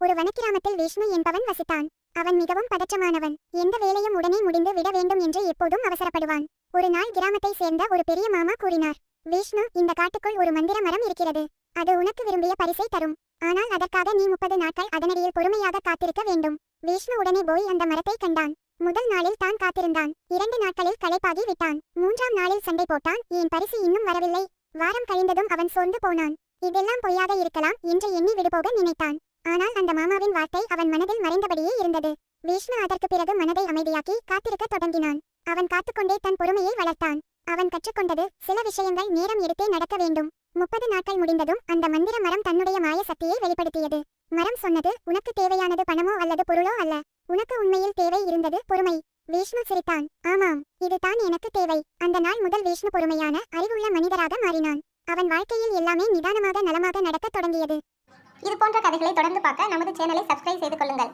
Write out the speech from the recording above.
ஒரு வனக்கிராமத்தில் விஷ்ணு என்பவன் வசித்தான். அவன் மிகவும் பதற்றமானவன். எந்த வேலையும் உடனே முடிந்து விட வேண்டும் என்று எப்போதும் அவசரப்படுவான். ஒரு நாள் கிராமத்தை சேர்ந்த ஒரு பெரிய மாமா கூறினார், விஷ்ணு, இந்த காட்டுக்குள் ஒரு மந்திர மரம் இருக்கிறது. அது உனக்கு விரும்பிய பரிசை தரும். ஆனால் அதற்காக நீ 30 நாட்கள் அதனடியில் பொறுமையாக காத்திருக்க வேண்டும். விஷ்ணு உடனே போய் அந்த மரத்தை கண்டான். முதல் நாளில் தான் காத்திருந்தான். 2 நாட்களில் களைப்பாகி விட்டான். 3ஆம் நாளில் சண்டை போட்டான். என் பரிசு இன்னும் வரவில்லை. வாரம் கழிந்ததும் அவன் சோர்ந்து போனான். இதெல்லாம் பொய்யாக இருக்கலாம் என்று எண்ணி விடுபோக நினைத்தான். ஆனால் அந்த மாமாவின் வார்த்தை அவன் மனதில் மறைந்தபடியே இருந்தது. விஷ்ணு அதற்கு பிறகு மனதை அமைதியாக்கி காத்திருக்க தொடங்கினான். அவன் காத்துக்கொண்டே தன் பொறுமையை வளர்த்தான். அவன் கற்றுக்கொண்டது, சில விஷயங்கள் நேரம் எடுத்தே நடக்க வேண்டும். 30 நாட்கள் முடிந்ததும் அந்த மந்திர மரம் தன்னுடைய மாய சக்தியை வெளிப்படுத்தியது. மரம் சொன்னது, உனக்கு தேவையானது பணமோ அல்லது பொருளோ அல்ல. உனக்கு உண்மையில் தேவை இருந்தது பொறுமை. விஷ்ணு சிரித்தான். ஆமாம், இதுதான் எனக்கு தேவை. அந்த நாள் முதல் விஷ்ணு பொறுமையான, அறிவுள்ள மனிதராக மாறினான். அவன் வாழ்க்கையில் எல்லாமே நிதானமாக நலமாக நடக்கத் தொடங்கியது. இது போன்ற கதைகளை தொடர்ந்து பார்க்க நமது சேனலை சப்ஸ்கிரைப் செய்து கொள்ளுங்கள்.